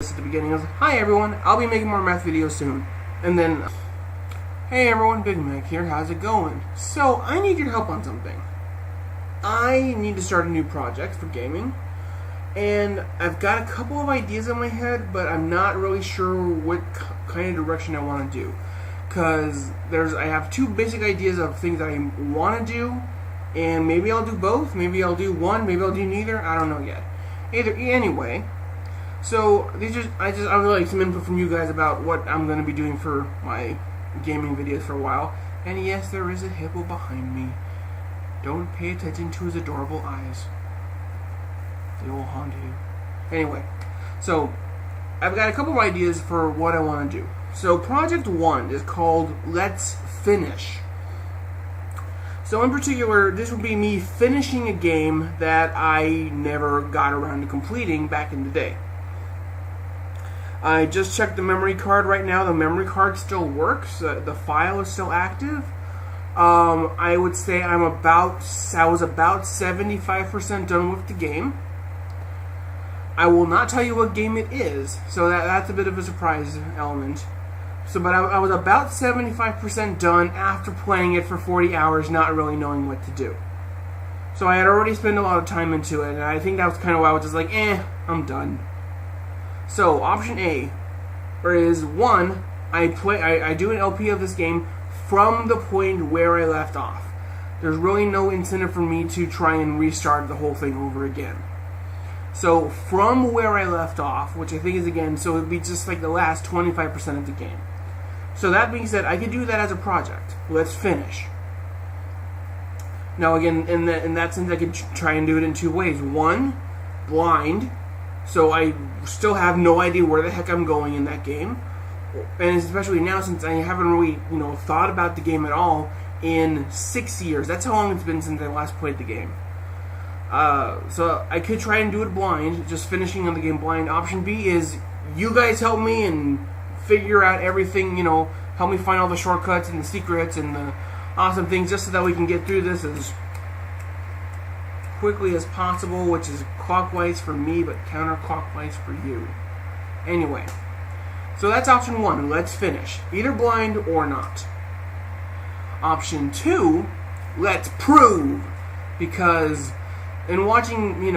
At the beginning, I was like, hi everyone, I'll be making more math videos soon. And then, hey everyone, Big Mac here, how's it going? So, I need your help on something. I need to start a new project for gaming, and I've got a couple of ideas in my head, but I'm not really sure what kind of direction I want to do. Because I have two basic ideas of things that I want to do, and maybe I'll do both, maybe I'll do one, maybe I'll do neither, I don't know yet. Anyway, so I would like some input from you guys about what I'm going to be doing for my gaming videos for a while. And yes, there is a hippo behind me. Don't pay attention to his adorable eyes. They will haunt you. Anyway, so I've got a couple of ideas for what I want to do. So project 1 is called Let's Finish. So in particular, this will be me finishing a game that I never got around to completing back in the day. I just checked the memory card right now. The memory card still works. The file is still active. I would say I was about 75% done with the game. I will not tell you what game it is, so that's a bit of a surprise element. But I was about 75% done after playing it for 40 hours, not really knowing what to do. So I had already spent a lot of time into it, and I think that was kind of why I was just like, I'm done. So option A is 1, I do an LP of this game from the point where I left off. There's really no incentive for me to try and restart the whole thing over again. So from where I left off, which I think is again, so it would be just like the last 25% of the game. So that being said, I could do that as a project. Let's finish. Now again, in that sense, I could try and do it in two ways. 1, blind. So I still have no idea where the heck I'm going in that game. And especially now, since I haven't really, thought about the game at all in 6 years. That's how long it's been since I last played the game. So I could try and do it blind, just finishing on the game blind. Option B is you guys help me and figure out everything, help me find all the shortcuts and the secrets and the awesome things just so that we can get through this as quickly as possible, which is clockwise for me but counterclockwise for you. Anyway, so that's option 1. Let's finish, either blind or not. Option 2, let's prove, because in watching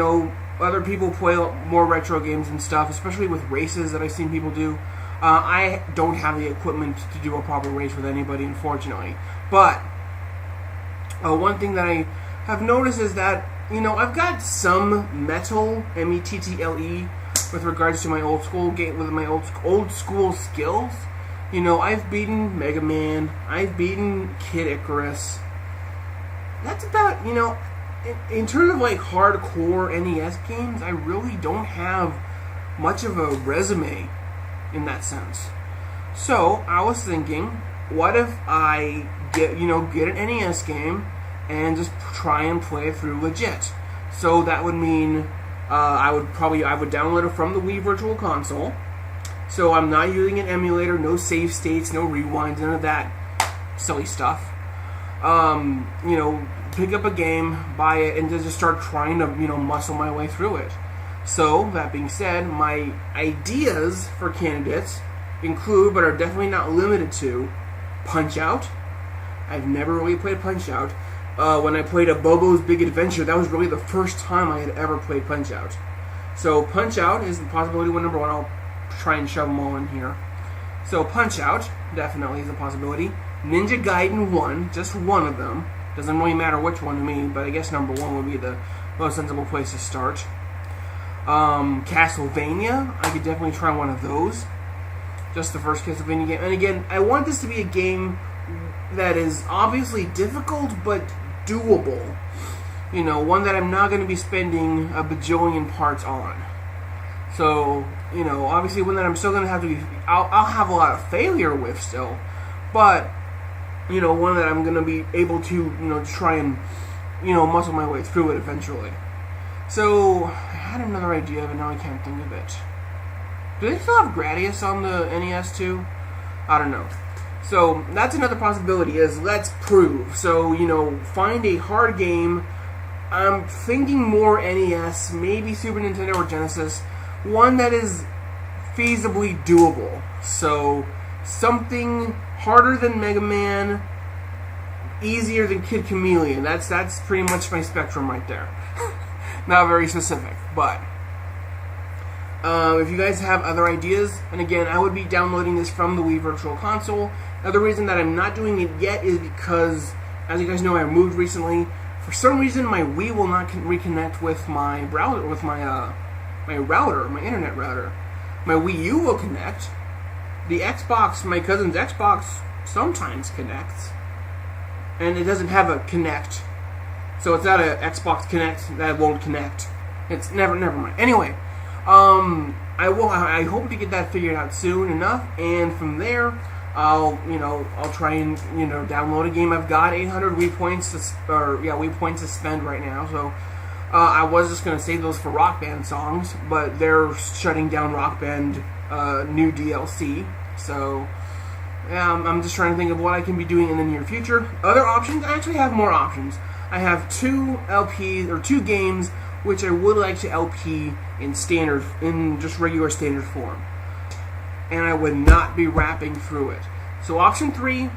other people play more retro games and stuff, especially with races that I've seen people do, I don't have the equipment to do a proper race with anybody, unfortunately. But one thing that I have noticed is that I've got some mettle, METTLE, with regards to my old school game, with my old school skills. I've beaten Mega Man, I've beaten Kid Icarus. That's about, in terms of like hardcore NES games, I really don't have much of a resume in that sense. So I was thinking, what if I get an NES game and just try and play it through legit? So that would mean I would download it from the Wii Virtual Console. So I'm not using an emulator, no save states, no rewinds, none of that silly stuff. Pick up a game, buy it, and just start trying to muscle my way through it. So that being said, my ideas for candidates include, but are definitely not limited to, Punch-Out. I've never really played Punch-Out. When I played a Bobo's Big Adventure, that was really the first time I had ever played Punch-Out. So Punch-Out is the possibility one, number 1. I'll try and shove them all in here. So Punch-Out definitely is a possibility. Ninja Gaiden 1, just one of them. Doesn't really matter which one to me, but I guess number 1 would be the most sensible place to start. Castlevania, I could definitely try one of those. Just the first Castlevania game. And again, I want this to be a game that is obviously difficult, but doable. One that I'm not going to be spending a bajillion parts on. So, obviously one that I'm still going to have to be... I'll have a lot of failure with still, but, one that I'm going to be able to, try and, muscle my way through it eventually. So, I had another idea, but now I can't think of it. Do they still have Gradius on the NES too? I don't know. So, that's another possibility, is let's prove. So, find a hard game. I'm thinking more NES, maybe Super Nintendo or Genesis. One that is feasibly doable. So something harder than Mega Man, easier than Kid Chameleon. That's pretty much my spectrum right there. Not very specific, but if you guys have other ideas, and again, I would be downloading this from the Wii Virtual Console. Now, the reason that I'm not doing it yet is because, as you guys know, I moved recently. For some reason, my Wii will not reconnect with my browser, with my router, my internet router. My Wii U will connect. The Xbox, my cousin's Xbox, sometimes connects, and it doesn't have a Kinect, so it's not a Xbox Kinect that won't connect. It's never mind. Anyway, I hope to get that figured out soon enough, and from there, I'll try and download a game. I've got 800 Wii points Wii points to spend right now, so I was just gonna save those for Rock Band songs, but they're shutting down Rock Band new DLC, so yeah, I'm just trying to think of what I can be doing in the near future. Other options, I actually have more options. I have 2 LPs or 2 games which I would like to LP in just regular standard form, and I would not be wrapping through it. So option 3,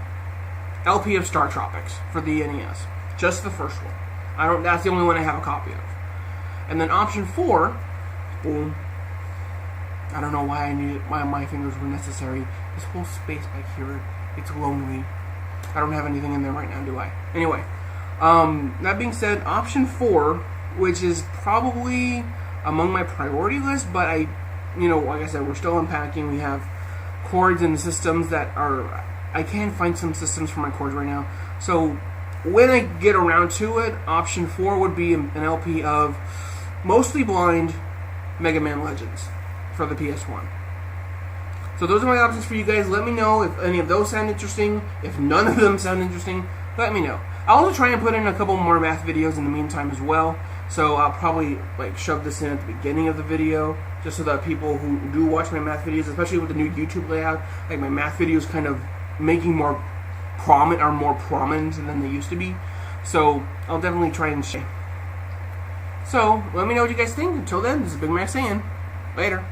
LP of Star Tropics for the NES, just the first one. That's the only one I have a copy of. And then option 4, boom. I don't know why why my fingers were necessary. This whole space back here, it's lonely. I don't have anything in there right now, do I? Anyway, that being said, option 4, which is probably among my priority list, but like I said, we're still unpacking. We have chords and systems that are, I can't find some systems for my chords right now. So when I get around to it, option 4 would be an LP of Mostly Blind Mega Man Legends for the PS1. So those are my options for you guys. Let me know if any of those sound interesting. If none of them sound interesting, let me know. I'll also try and put in a couple more math videos in the meantime as well. So I'll probably shove this in at the beginning of the video, just so that people who do watch my math videos, especially with the new YouTube layout, my math videos kind of making more prominent than they used to be. So I'll definitely try and share. So let me know what you guys think. Until then, this is Big Mac saying, later.